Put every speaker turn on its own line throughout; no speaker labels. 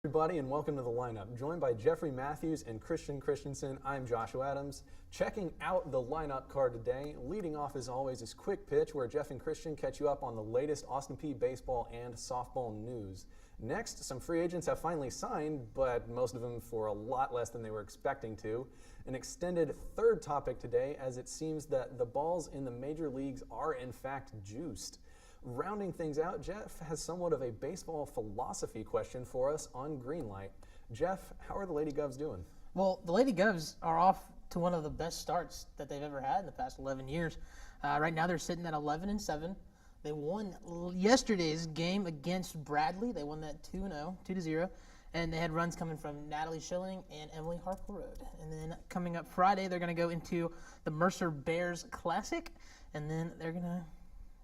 Everybody, and welcome to The Lineup. Joined by Jeffrey Matthews and Christenson, I'm Joshua Adams. Checking out the lineup card today, leading off as always is Quick Pitch, where Jeff and Christian catch you up on the latest Austin Peay baseball and softball news. Next, some free agents have finally signed, but most of them for a lot less than they were expecting to. An extended third topic today, as it seems that the balls in the major leagues are in fact juiced. Rounding things out, Jeff has somewhat of a baseball philosophy question for us on Greenlight. Jeff, how are the Lady Govs doing?
Well, the Lady Govs are off to one of the best starts that they've ever had in the past 11 years. Right now they're sitting at 11-7. They won yesterday's game against Bradley. They won that 2-0, and they had runs coming from Natalie Schilling and Emily Harper-Road. And then coming up Friday, they're going to go into the Mercer Bears Classic, and then they're going to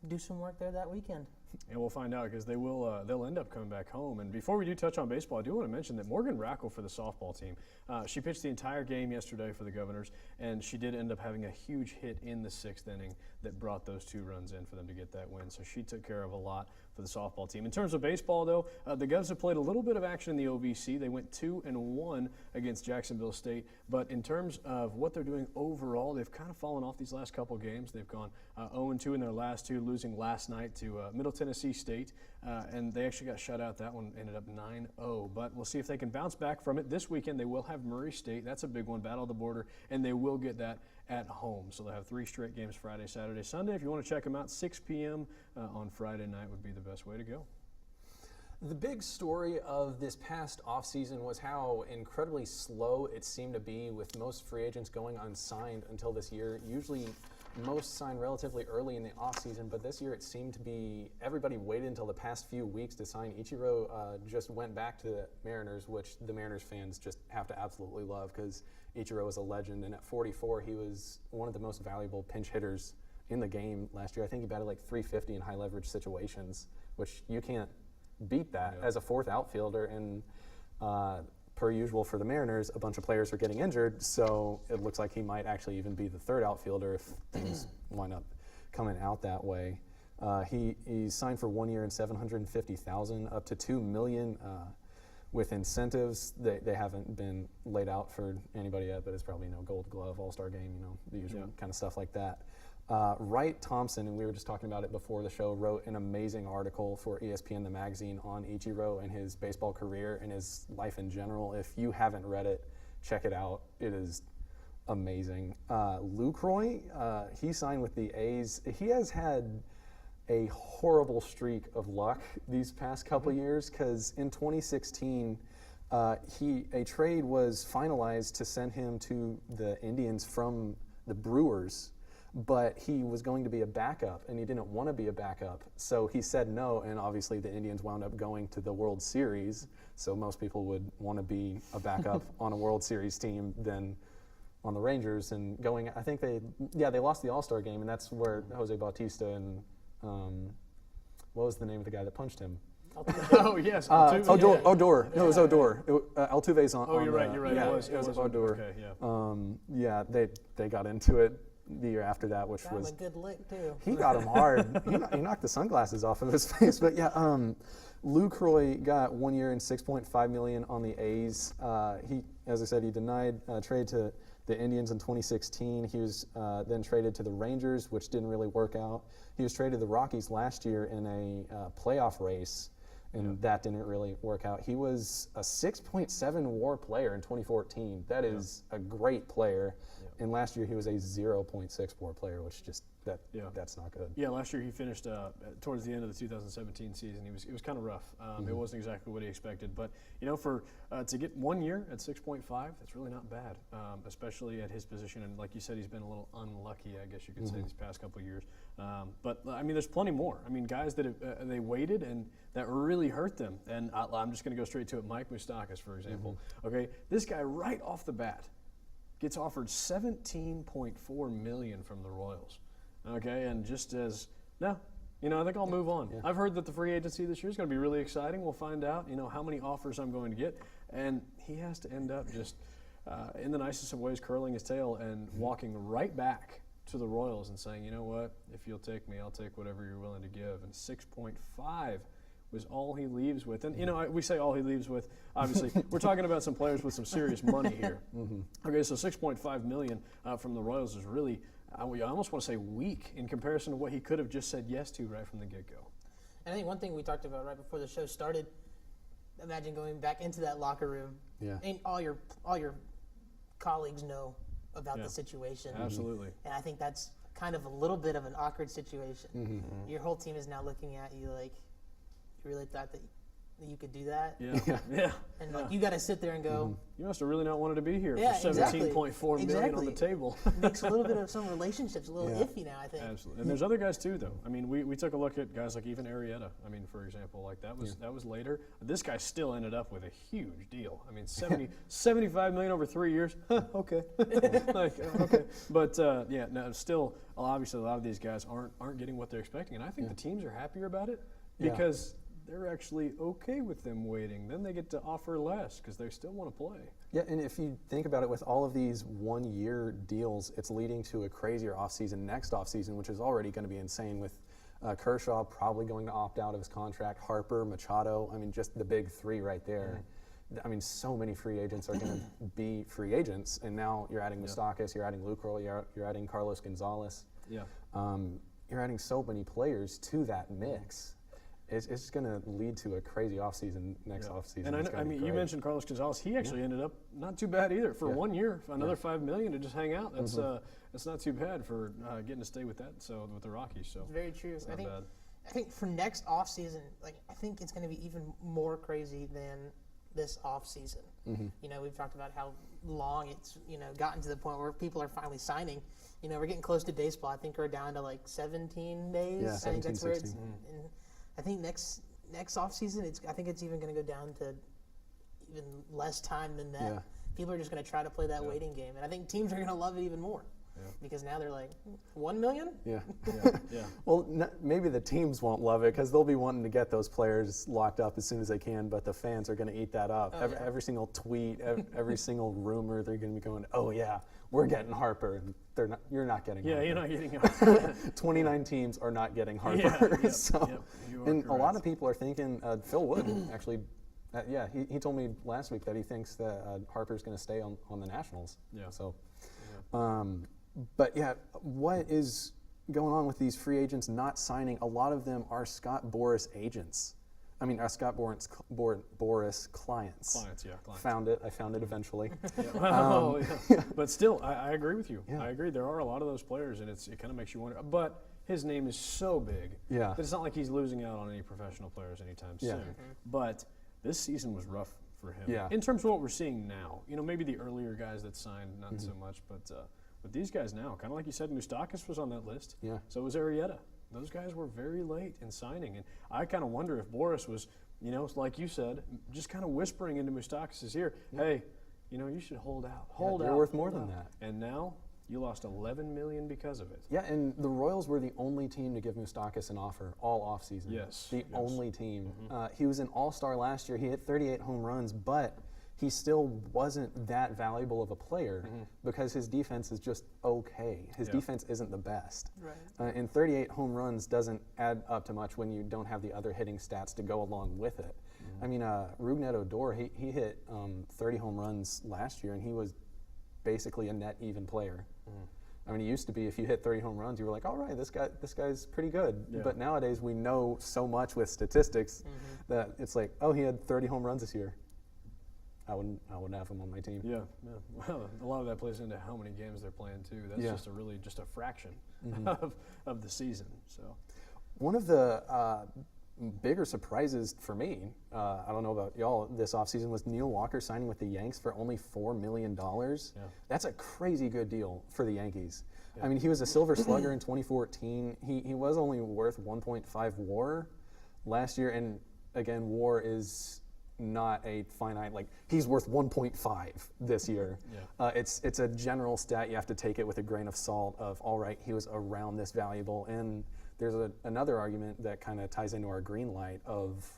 do some work there that weekend.
And we'll find out because they'll end up coming back home. And before we do touch on baseball, I do want to mention that Morgan Rackle for the softball team, she pitched the entire game yesterday for the Governors, and she did end up having a huge hit in the 6th inning that brought those 2 runs in for them to get that win. So she took care of a lot for the softball team. In terms of baseball, though, the Govs have played a little bit of action in the OVC. They went 2-1 against Jacksonville State. But in terms of what they're doing overall, they've kind of fallen off these last couple games. They've gone 0-2 in their last 2, losing last night to Middle Tennessee State. And they actually got shut out. That one ended up 9-0. But we'll see if they can bounce back from it. This weekend, they will have Murray State. That's a big one, Battle of the Border. And they will get that at home. So they'll have 3 straight games Friday, Saturday, Sunday. If you want to check them out, 6 p.m. On Friday night would be the best way to go.
The big story of this past offseason was how incredibly slow it seemed to be with most free agents going unsigned until this year. Usually most sign relatively early in the offseason, but this year it seemed to be everybody waited until the past few weeks to sign. Ichiro just went back to the Mariners, which the Mariners fans just have to absolutely love because Ichiro is a legend, and at 44 he was one of the most valuable pinch hitters in the game last year. I think he batted like 350 in high leverage situations, which you can't beat that as a 4th outfielder. And per usual for the Mariners, a bunch of players are getting injured, so it looks like he might actually even be the 3rd outfielder if things wind up coming out that way. He signed for 1 year and $750,000 up to $2 million with incentives. They haven't been laid out for anybody yet, but it's probably Gold Glove, All-Star Game, the usual kind of stuff like that. Wright Thompson, and we were just talking about it before the show, wrote an amazing article for ESPN, the magazine, on Ichiro and his baseball career and his life in general. If you haven't read it, check it out. It is amazing. Lucroy, he signed with the A's. He has had a horrible streak of luck these past couple years because in 2016, a trade was finalized to send him to the Indians from the Brewers, but he was going to be a backup, and he didn't want to be a backup. So he said no, and obviously the Indians wound up going to the World Series, so most people would want to be a backup on a World Series team than on the Rangers. And going, I think they lost the All-Star game, and that's where Jose Bautista and what was the name of the guy that punched him?
Oh, yes. Altuve.
Odor. No, it was Odor. Altuve's on.
Oh, you're right.
Yeah,
it was
Odor.
Okay, yeah.
They got into it the year after that, which was
a good lick too.
He got him hard. He knocked the sunglasses off of his face. But yeah, Lucroy got 1 year and $6.5 million on the A's. He, as I said, he denied trade to the Indians in 2016. He was then traded to the Rangers, which didn't really work out. He was traded to the Rockies last year in a playoff race, and that didn't really work out. He was a 6.7 WAR player in 2014. That is a great player. And last year he was a 0.6 WAR player, which just that's not good.
Yeah, last year he finished towards the end of the 2017 season. It was kind of rough. It wasn't exactly what he expected, but for to get 1 year at 6.5, that's really not bad, especially at his position. And like you said, he's been a little unlucky, I guess you could say, these past couple of years. But I mean, there's plenty more. I mean, guys that have, they waited and that really hurt them. And I'm just going to go straight to it. Mike Moustakas, for example. Okay, this guy right off the bat gets offered $17.4 million from the Royals. Okay, and just as I think I'll move on. I've heard that the free agency this year is going to be really exciting. We'll find out, how many offers I'm going to get, and he has to end up just in the nicest of ways, curling his tail and walking right back to the Royals and saying, you know what, if you'll take me, I'll take whatever you're willing to give. And 6.5 was all he leaves with. And, we say all he leaves with. Obviously, we're talking about some players with some serious money here. Okay, so $6.5 million from the Royals is really, I almost want to say weak in comparison to what he could have just said yes to right from the get-go.
And I think one thing we talked about right before the show started, imagine going back into that locker room, and all your colleagues know about the situation.
Absolutely.
And I think that's kind of a little bit of an awkward situation. Your whole team is now looking at you like, you really thought that you could do that?
Yeah.
And like, you got to sit there and go,
You must have really not wanted to be here
Yeah,
for
exactly.
$17.4 million on the table.
Makes a little bit of some relationships a little iffy now, I think.
Absolutely. And there's other guys too, though. I mean, we took a look at guys like even Arietta. I mean, for example, like that was later. This guy still ended up with a huge deal. I mean, $75 million over 3 years. Okay. Okay. But still, obviously, a lot of these guys aren't getting what they're expecting, and I think the teams are happier about it because they're actually okay with them waiting. Then they get to offer less because they still want to play.
Yeah, and if you think about it, with all of these one-year deals, it's leading to a crazier offseason next offseason, which is already going to be insane with Kershaw probably going to opt out of his contract, Harper, Machado, I mean, just the big three right there. I mean, so many free agents are going to be free agents, and now you're adding Moustakas, you're adding Lucroy, you're adding Carlos Gonzalez.
Yeah.
You're adding so many players to that mix. It's going to lead to a crazy offseason next offseason.
And I mean, you mentioned Carlos Gonzalez. He actually ended up not too bad either for 1 year. Another $5 million to just hang out. That's not too bad for getting to stay with that. So with the Rockies. So
very true.
It's not bad.
I think for next offseason, I think it's going to be even more crazy than this offseason. We've talked about how long it's gotten to the point where people are finally signing. We're getting close to baseball. I think we're down to like 17 days.
Yeah, 17,
I think that's
16.
where it's. And I think next offseason, I think it's even going to go down to even less time than that.
Yeah.
People are just going to try to play that waiting game, and I think teams are going to love it even more because now they're like, $1 million?
Yeah.
Yeah.
Well, maybe the teams won't love it because they'll be wanting to get those players locked up as soon as they can, but the fans are going to eat that up. Every single tweet, every single rumor, they're going to be going, oh, yeah, we're getting Harper. And you're not getting Harper.
Yeah, you're not getting Harper.
29 teams are not getting Harper. And a lot of people are thinking Phil Wood, actually, he told me last week that he thinks that Harper's going to stay on the Nationals.
Yeah.
So, but yeah, what is going on with these free agents not signing? A lot of them are Scott Boras agents. I mean, Scott Boras clients.
Clients.
I found it eventually.
But still, I agree with you.
Yeah.
I agree. There are a lot of those players, and it kind of makes you wonder. But his name is so big that it's not like he's losing out on any professional players anytime soon. But this season was rough for him.
Yeah.
In terms of what we're seeing now, maybe the earlier guys that signed, not so much, but these guys now, kind of like you said, Moustakas was on that list.
Yeah.
So was Arietta. Those guys were very late in signing, and I kind of wonder if Boras was, like you said, just kind of whispering into Moustakas' ear, hey, you should hold out.
You're worth more than that.
And now you lost $11 million because of it.
Yeah, and the Royals were the only team to give Moustakas an offer all offseason.
Yes.
The only team. He was an all-star last year. He hit 38 home runs, but he still wasn't that valuable of a player because his defense is just okay. His defense isn't the best.
Right.
And 38 home runs doesn't add up to much when you don't have the other hitting stats to go along with it. I mean, Rougned Odor, he hit 30 home runs last year, and he was basically a net even player. I mean, it used to be if you hit 30 home runs, you were like, all right, this guy's pretty good.
Yeah.
But nowadays we know so much with statistics that it's like, oh, he had 30 home runs this year. I wouldn't have him on my team.
Yeah. Well, a lot of that plays into how many games they're playing too. That's just a fraction of the season. So,
one of the bigger surprises for me, I don't know about y'all, this offseason was Neil Walker signing with the Yanks for only $4 million.
Yeah.
That's a crazy good deal for the Yankees. Yeah. I mean, he was a Silver Slugger in 2014. He was only worth 1.5 WAR last year, and again, WAR is not a finite, like he's worth 1.5 this year. It's a general stat. You have to take it with a grain of salt of, all right, he was around this valuable. And there's another argument that kind of ties into our green light of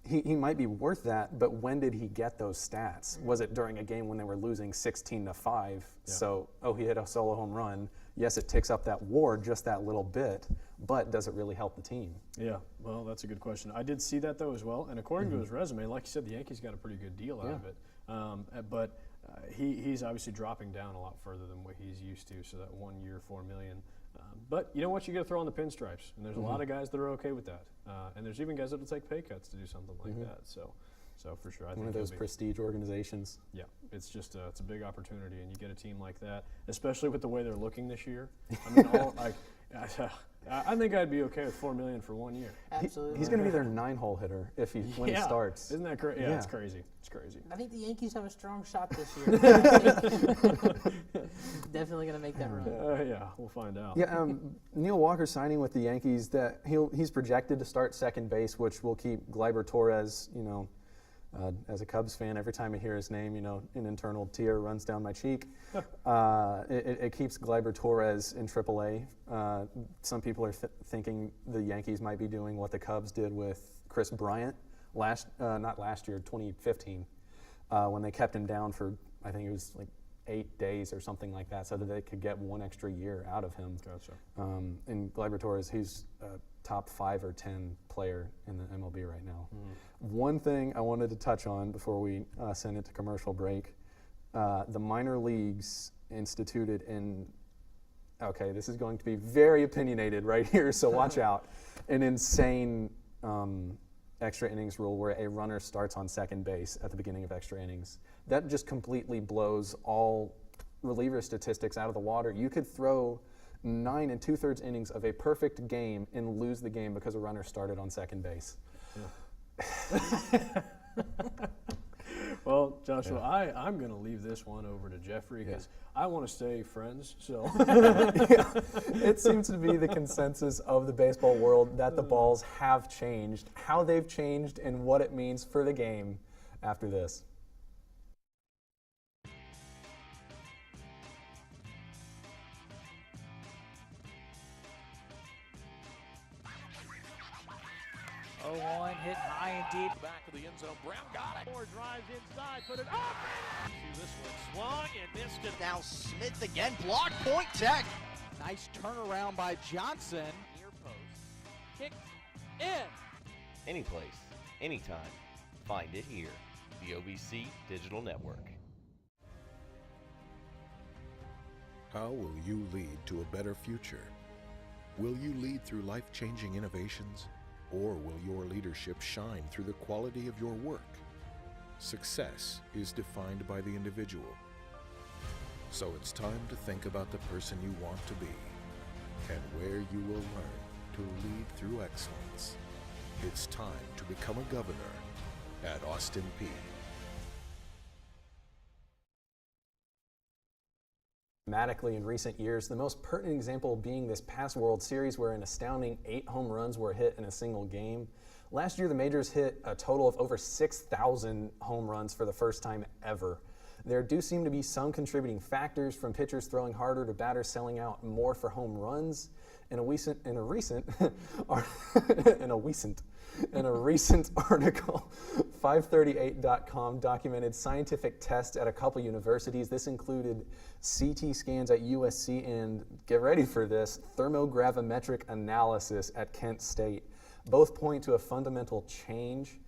he might be worth that, but when did he get those stats? Was it during a game when they were losing 16-5? So, he hit a solo home run. yes, it ticks up that WAR just that little bit, but does it really help the team?
Yeah, well, that's a good question. I did see that, though, as well. And according to his resume, like you said, the Yankees got a pretty good deal out of it. But he's obviously dropping down a lot further than what he's used to, so that 1 year, $4 million. But you know what? You got to throw on the pinstripes. And there's a lot of guys that are okay with that. And there's even guys that will take pay cuts to do something like that. So for sure, I think
one of those prestige organizations.
Yeah, it's just it's a big opportunity, and you get a team like that, especially with the way they're looking this year. I mean, I think I'd be okay with $4 million for 1 year.
Absolutely.
He's going to be their 9-hole hitter when he starts.
Isn't that crazy? Yeah, it's crazy. It's crazy.
I think the Yankees have a strong shot this year. Definitely going to make that run.
Yeah, we'll find out.
Yeah, Neil Walker signing with the Yankees. That he's projected to start second base, which will keep Gleyber Torres, as a Cubs fan, every time I hear his name, an internal tear runs down my cheek. It keeps Gleyber Torres in AAA. Some people are thinking the Yankees might be doing what the Cubs did with Chris Bryant not last year, 2015, when they kept him down for, I think it was like 8 days or something like that, so that they could get 1 extra year out of him.
Gotcha.
And Gleyber Torres, he's a top 5 or 10 player in the MLB right now. One thing I wanted to touch on before we send it to commercial break, the minor leagues instituted okay, this is going to be very opinionated right here, so watch out, an insane extra innings rule where a runner starts on second base at the beginning of extra innings. That just completely blows all reliever statistics out of the water. You could throw 9 2/3 innings of a perfect game and lose the game because a runner started on second base.
Yeah. Well, Joshua, I'm going to leave this one over to Jeffrey because I want to stay friends. So
It seems to be the consensus of the baseball world that the balls have changed, how they've changed, and what it means for the game after this.
One hit high and deep. Back of the end zone. Brown got it. Moore drives inside. Put it up. This one swung and missed it.
Now Smith again. Block point tech.
Nice turnaround by Johnson. Near post. Kick in.
Any place, anytime. Find it here. The OBC Digital Network.
How will you lead to a better future? Will you lead through life-changing innovations? Or will your leadership shine through the quality of your work? Success is defined by the individual. So it's time to think about the person you want to be and where you will learn to lead through excellence. It's time to become a governor at Austin Peay.
Dramatically in recent years, the most pertinent example being this past World Series where an astounding 8 home runs were hit in a single game. Last year, the majors hit a total of over 6,000 home runs for the first time ever. There do seem to be some contributing factors, from pitchers throwing harder to batters selling out more for home runs. In a recent article, 538.com documented scientific tests at a couple universities. This included CT scans at USC and, get ready for this, thermogravimetric analysis at Kent State. Both point to a fundamental change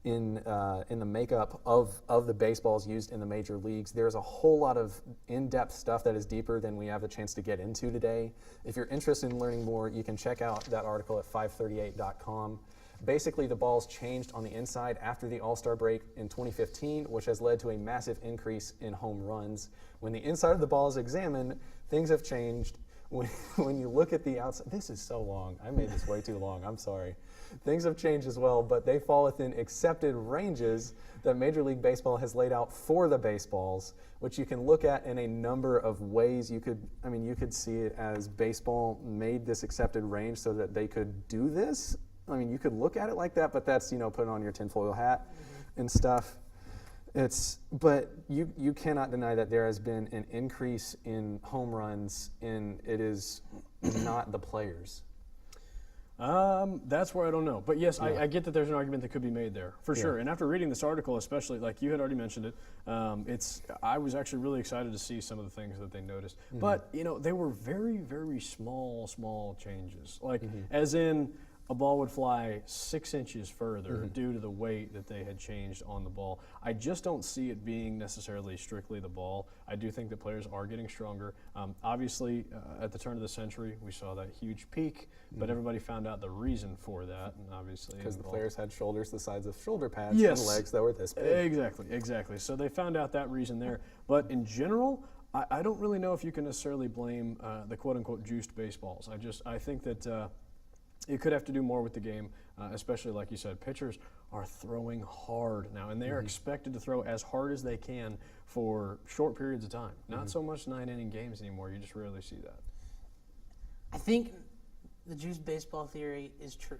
in the makeup of the baseballs used in the major leagues. There's a whole lot of in-depth stuff that is deeper than we have a chance to get into today. If you're interested in learning more, you can check out that article at 538.com. Basically, the balls changed on the inside after the All-Star break in 2015, which has led to a massive increase in home runs. When the inside of the ball is examined, things have changed. When you look at the outside, this is so long. I made this way too long. I'm sorry. Things have changed as well, but they fall within accepted ranges that Major League Baseball has laid out for the baseballs, which you can look at in a number of ways. You could see it as baseball made this accepted range so that they could do this. I mean, you could look at it like that, but that's, putting on your tinfoil hat and stuff. But you cannot deny that there has been an increase in home runs, and it is not the players.
That's where I don't know. But yes, I get that there's an argument that could be made there, for sure. And after reading this article, especially, like you had already mentioned it, I was actually really excited to see some of the things that they noticed. But, you know, they were very, very small changes. Like, as in, a ball would fly 6 inches further due to the weight that they had changed on the ball. I just don't see it being necessarily strictly the ball. I do think that players are getting stronger. Obviously, at the turn of the century, we saw that huge peak, but everybody found out the reason for that, and obviously
because the players had shoulders the size of shoulder pads
Yes.
and legs that were this big.
Exactly. So they found out that reason there. But in general, I don't really know if you can necessarily blame the quote-unquote juiced baseballs. I think that it could have to do more with the game, especially like you said, pitchers are throwing hard now, and they are expected to throw as hard as they can for short periods of time. Not so much 9-inning games anymore. You just rarely see that.
I think the juiced baseball theory is true.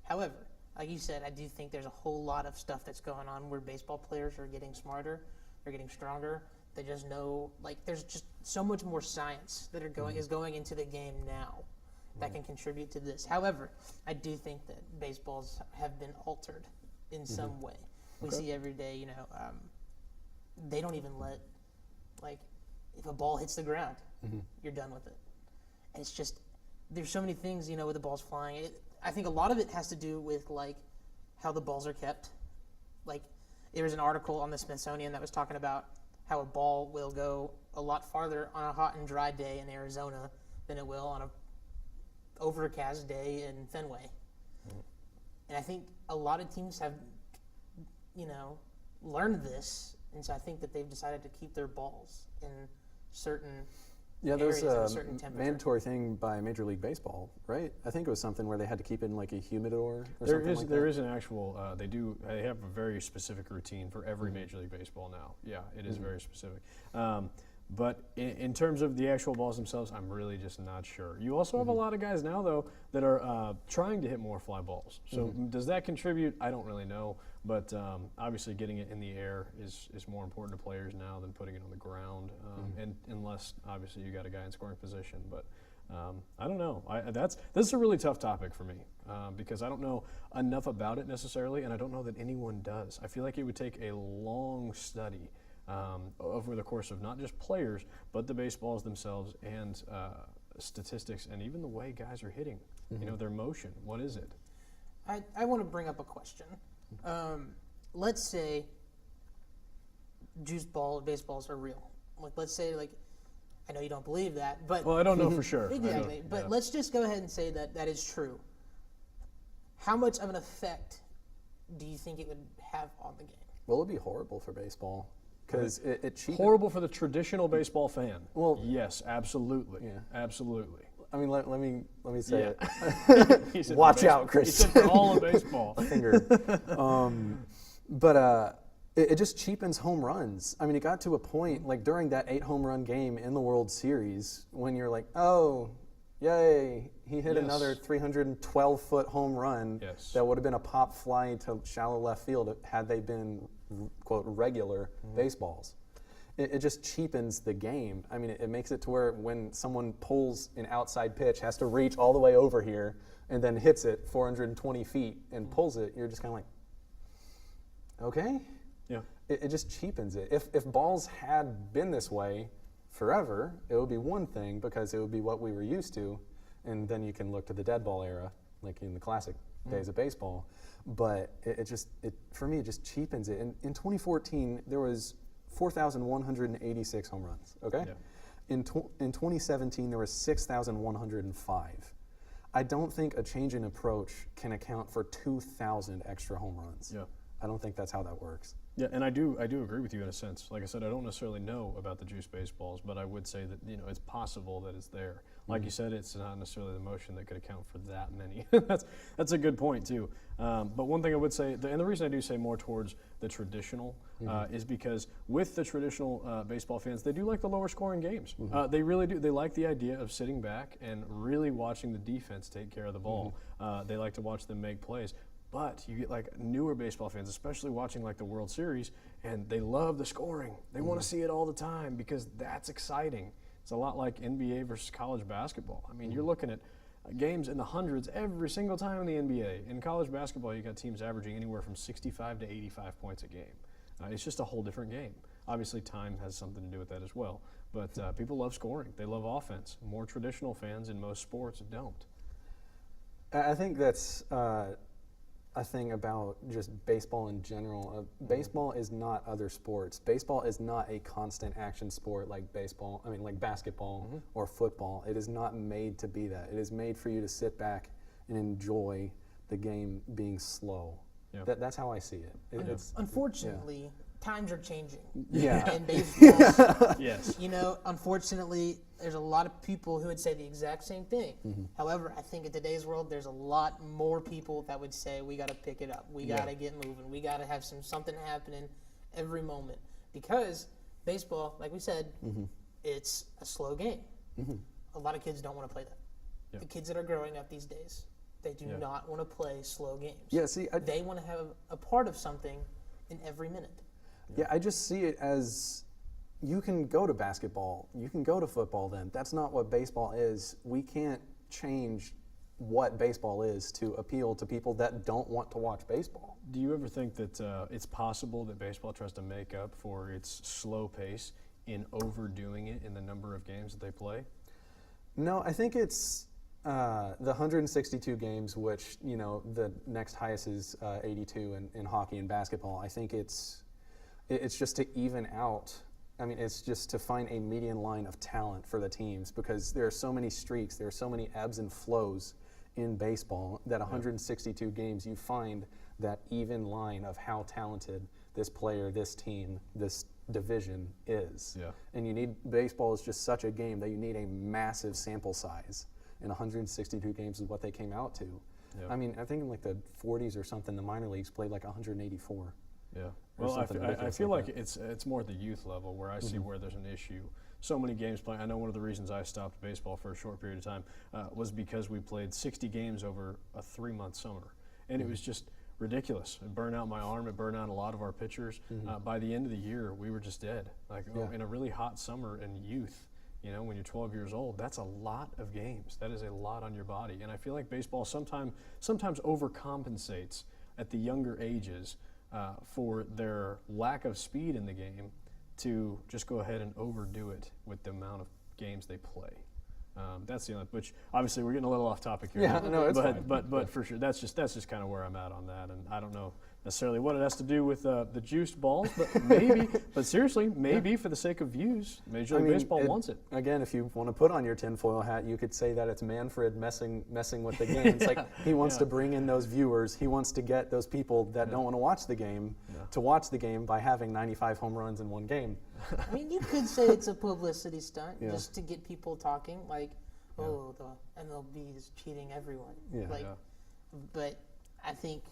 However, like you said, I do think there's a whole lot of stuff that's going on where baseball players are getting smarter, they're getting stronger. They just know, like, there's just so much more science that is going into the game now that can contribute to this. However, I do think that baseballs have been altered in some way. We see every day, you know, they don't even let, like, if a ball hits the ground, you're done with it. And it's just, there's so many things, you know, with the balls flying. I think a lot of it has to do with, like, how the balls are kept. Like, there was an article on the Smithsonian that was talking about how a ball will go a lot farther on a hot and dry day in Arizona than it will on a overcast day in Fenway. And I think a lot of teams have, you know, learned this, and so I think that they've decided to keep their balls in certain
There's
areas at a
a
certain temperature.
mandatory thing by Major League Baseball, right? I think it was something where they had to keep it in like a humidor or something like that.
There is an actual, they have a very specific routine for every Major League Baseball now. Yeah, it is very specific. But in terms of the actual balls themselves, I'm really just not sure. You also have a lot of guys now, though, that are trying to hit more fly balls. So does that contribute? I don't really know. But obviously getting it in the air is more important to players now than putting it on the ground, and unless, obviously, you got a guy in scoring position. But I don't know. This is a really tough topic for me because I don't know enough about it necessarily, and I don't know that anyone does. I feel like it would take a long study over the course of not just players, but the baseballs themselves and statistics and even the way guys are hitting, you know, their motion. What is it?
I want to bring up a question. Let's say juiced baseballs are real. Like, let's say, like, I know you don't believe that, but
Well, I don't know for sure.
exactly. But let's just go ahead and say that that is true. How much of an effect do you think it would have on the game?
Well, it'd be horrible for baseball because it cheapens.
Horrible for the traditional baseball fan.
Well,
yes, absolutely.
Yeah.
Absolutely.
I mean, let me say
Yeah.
it.
He said
Watch
for
out,
He said
Christian.
for all of baseball.
Finger. But it just cheapens home runs. I mean, it got to a point, like during that 8 home run game in the World Series, when you're like, oh, yay, he hit
Yes.
another 312-foot home run.
Yes.
That would have been a pop fly to shallow left field had they been, quote, regular baseballs. It just cheapens the game. I mean, it makes it to where when someone pulls an outside pitch, has to reach all the way over here and then hits it 420 feet and pulls it, you're just kind of like, okay.
Yeah.
It just cheapens it. If balls had been this way forever, it would be one thing because it would be what we were used to, and then you can look to the dead ball era, like in the classic days of baseball. But for me, it just cheapens it. In 2014, there was 4,186 home runs. Okay.
Yeah.
In 2017, there was 6,105. I don't think a change in approach can account for 2,000 extra home runs.
Yeah.
I don't think that's how that works.
Yeah, and I do agree with you in a sense. Like I said, I don't necessarily know about the juice baseballs, but I would say that, you know, it's possible that it's there. Like you said, it's not necessarily the motion that could account for that many. That's a good point too. But one thing I would say, and the reason I do say more towards the traditional is because with the traditional baseball fans, they do like the lower scoring games. They really do. They like the idea of sitting back and really watching the defense take care of the ball. They like to watch them make plays. But you get like newer baseball fans, especially watching like the World Series, and they love the scoring. They want to see it all the time because that's exciting. It's a lot like NBA versus college basketball. I mean, you're looking at games in the hundreds every single time in the NBA. In college basketball, you got teams averaging anywhere from 65 to 85 points a game. It's just a whole different game. Obviously, time has something to do with that as well. But people love scoring. They love offense. More traditional fans in most sports don't.
I think that's a thing about just baseball in general. Baseball is not other sports. Baseball is not a constant action sport like basketball or football. It is not made to be that. It is made for you to sit back and enjoy the game being slow.
Yep.
That's how I see it.
Unfortunately, times are changing.
Yeah.
In baseball.
Yes.
You know, unfortunately, there's a lot of people who would say the exact same thing. However, I think in today's world, there's a lot more people that would say we got to pick it up. We got to get moving. We got to have something happening every moment. Because baseball, like we said, it's a slow game. A lot of kids don't want to play that.
Yep.
The kids that are growing up these days, they do not want to play slow games.
Yeah, see,
they want to have a part of something in every minute.
Yeah, I just see it as you can go to basketball, you can go to football then. That's not what baseball is. We can't change what baseball is to appeal to people that don't want to watch baseball.
Do you ever think that it's possible that baseball tries to make up for its slow pace in overdoing it in the number of games that they play?
No, I think it's the 162 games, which, you know, the next highest is 82 in hockey and basketball. I think it's just to even out. I mean, it's just to find a median line of talent for the teams, because there are so many streaks, there are so many ebbs and flows in baseball that 162 games you find that even line of how talented this player, this team, this division is.
Yeah.
And baseball is just such a game that you need a massive sample size, and 162 games is what they came out to.
Yeah.
I mean, I think in like the 40s or something, the minor leagues played like 184.
Yeah.
Or
Well,
something
I
ridiculous
feel
like
like it's more at the youth level where I see where there's an issue. So many games playing. I know one of the reasons I stopped baseball for a short period of time was because we played 60 games over a 3-month summer, and it was just ridiculous. It burned out my arm. It burned out a lot of our pitchers. By the end of the year, we were just dead. Like in a really hot summer in youth, you know, when you're 12 years old, that's a lot of games. That is a lot on your body, and I feel like baseball sometimes overcompensates at the younger ages for their lack of speed in the game to just go ahead and overdo it with the amount of games they play. That's the only, which obviously we're getting a little off topic here.
Yeah, no, it's fine.
But for sure, that's just kind of where I'm at on that, and I don't know necessarily what it has to do with the juiced balls, but maybe. But seriously, maybe for the sake of views, Major League Baseball wants it.
Again, if you want to put on your tinfoil hat, you could say that it's Manfred messing with the game. It's like he wants to bring in those viewers. He wants to get those people that don't want to watch the game to watch the game by having 95 home runs in one game.
I mean, you could say it's a publicity stunt just to get people talking, like, oh, the MLB is cheating everyone.
Yeah.
But I think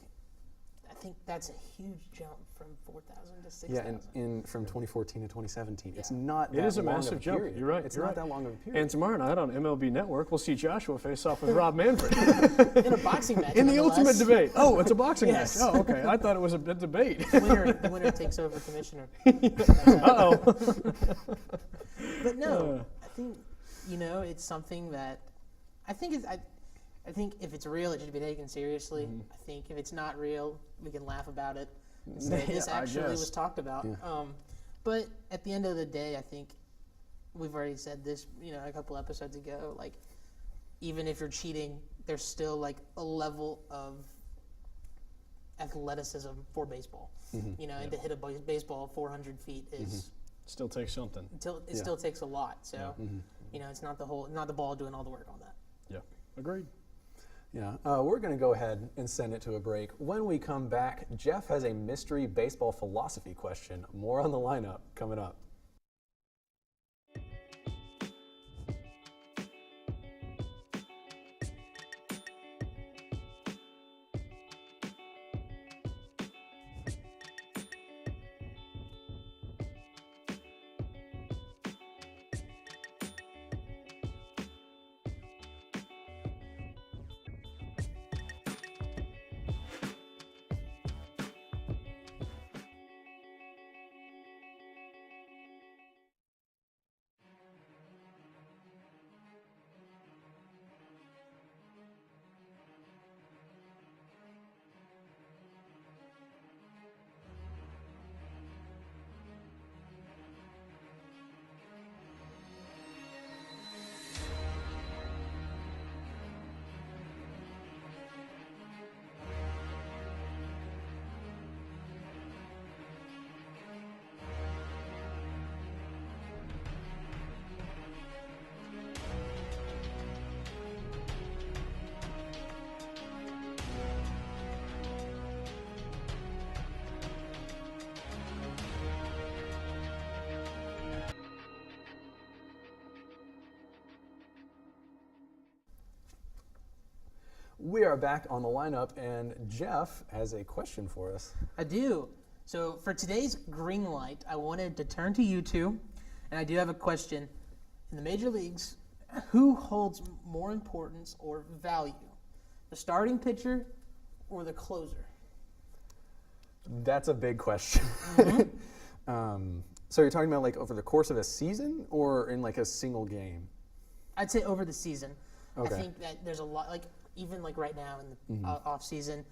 that's a huge jump from 4,000 to 6,000.
Yeah, and from 2014 to 2017, it's not.
It is a
long
massive
of a
jump.
period.
You're right.
It's
you're
not
right.
that long of a period.
And tomorrow night on MLB Network, we'll see Joshua face off with Rob Manfred
In a boxing match.
in the ultimate
nonetheless.
debate. Oh, it's a boxing
Yes.
match. Oh, okay. I thought it was a debate.
The winner takes over commissioner.
Uh-oh.
But no, I think, you know, it's something that I think I think if it's real, it should be taken seriously. I think if it's not real, we can laugh about it. Say, this
I
actually
guess.
was talked about. But at the end of the day, I think we've already said this, you know, a couple episodes ago. Like, even if you're cheating, there's still like a level of athleticism for baseball. You know, and to hit a baseball 400 feet is
Still takes something.
it still takes a lot. So, you know, it's not the ball doing all the work on that.
Yeah. Agreed.
Yeah, we're going to go ahead and send it to a break. When we come back, Jeff has a mystery baseball philosophy question. More on the lineup coming up. We are back on the lineup, and Jeff has a question for us.
I do. So for today's green light, I wanted to turn to you two, and I do have a question. In the major leagues, who holds more importance or value, the starting pitcher or the closer?
That's a big question. So you're talking about like over the course of a season or in like a single game?
I'd say over the season.
Okay.
I think that there's a lot, like even like right now in the off season,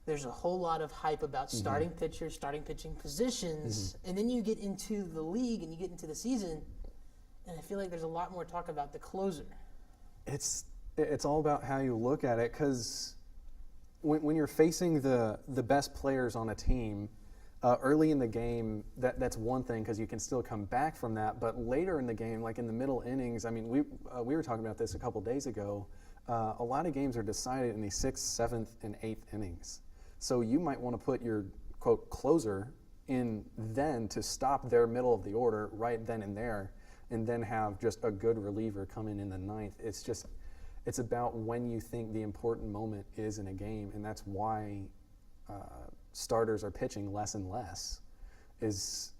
there's a whole lot of hype about starting pitchers, starting pitching positions, and then you get into the league and you get into the season, and I feel like there's a lot more talk about the closer.
It's all about how you look at it, because when you're facing the best players on a team early in the game, that's one thing because you can still come back from that. But later in the game, like in the middle innings, I mean, we were talking about this a couple days ago. A lot of games are decided in the 6th, 7th, and 8th innings. So you might want to put your quote closer in then to stop their middle of the order right then and there, and then have just a good reliever come in the 9th. It's about when you think the important moment is in a game, and that's why starters are pitching less and less. It's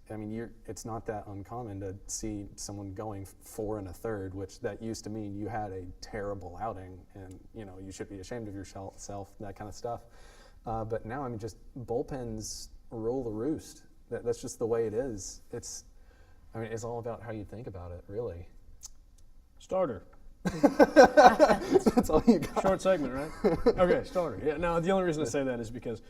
not that uncommon to see someone going 4 1/3, which that used to mean you had a terrible outing, and you should be ashamed of yourself, that kind of stuff. But now, just bullpens rule the roost. That's just the way it is. It's all about how you think about it, really.
Starter.
That's all you got.
Short segment, right? Okay, starter. Yeah. No, the only reason I say that is because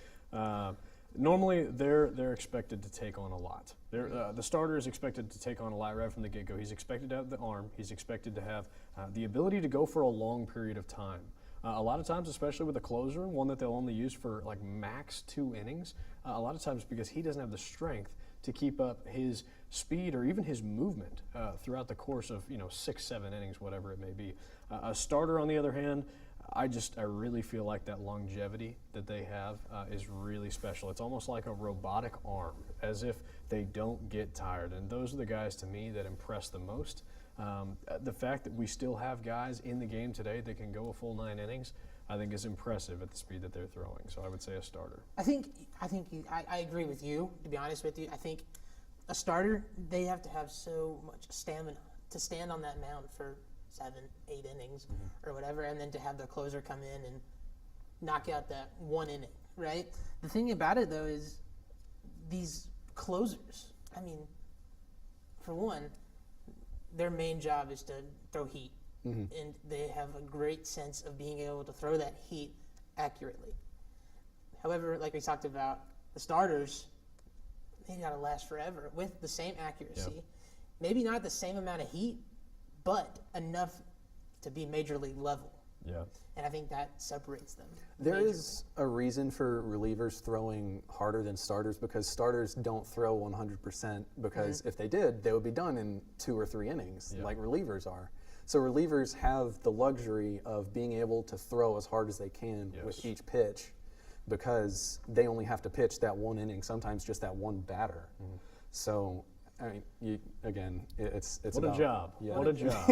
normally they're expected to take on a lot. The starter is expected to take on a lot right from the get-go. He's expected to have the arm. He's expected to have the ability to go for a long period of time. A lot of times, especially with a closer, one that they'll only use for like max 2 innings, a lot of times because he doesn't have the strength to keep up his speed or even his movement throughout the course of 6, 7 innings, whatever it may be. A starter, on the other hand, I really feel like that longevity that they have is really special. It's almost like a robotic arm, as if they don't get tired. And those are the guys to me that impress the most. The fact that we still have guys in the game today that can go a full 9 innings, I think is impressive at the speed that they're throwing. So I would say a starter.
I agree with you, to be honest with you. I think a starter, they have to have so much stamina to stand on that mound for 7, 8 innings or whatever, and then to have the closer come in and knock out that 1 inning, right? The thing about it, though, is these closers, for one, their main job is to throw heat, and they have a great sense of being able to throw that heat accurately. However, like we talked about, the starters, they got to last forever with the same accuracy. Yep. Maybe not the same amount of heat, but enough to be major league level.
Yeah.
And I think that separates them.
There is a reason for relievers throwing harder than starters, because starters don't throw 100%, because if they did, they would be done in 2 or 3 innings, like relievers are. So relievers have the luxury of being able to throw as hard as they can with each pitch, because they only have to pitch that 1 inning, sometimes just that 1 batter. So, it's
what
about,
a job.
Yeah.
What a job.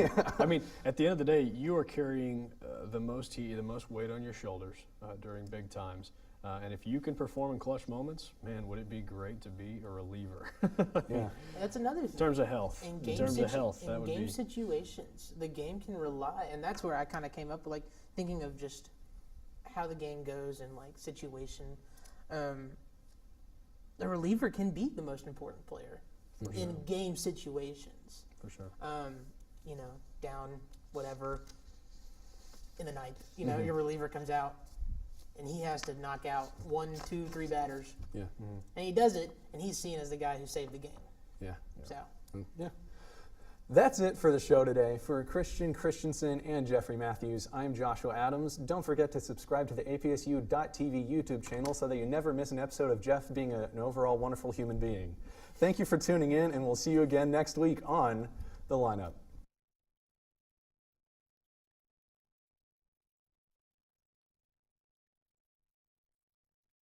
At the end of the day, you are carrying the most heat, the most weight on your shoulders during big times. And if you can perform in clutch moments, man, would it be great to be a reliever?
Yeah.
That's another thing.
In terms of health. In game
situations, the game can rely, and that's where I kind of came up with, thinking of just how the game goes and, situation. The reliever can be the most important player in game situations.
For sure.
Down whatever in the 9th. Your reliever comes out and he has to knock out 1, 2, 3 batters.
Yeah.
And he does it, and he's seen as the guy who saved the game.
Yeah.
So.
Yeah. That's it for the show today. For Christenson and Jeffrey Matthews, I'm Joshua Adams. Don't forget to subscribe to the APSU.TV YouTube channel so that you never miss an episode of Jeff being an overall wonderful human being. Thank you for tuning in, and we'll see you again next week on The Lineup.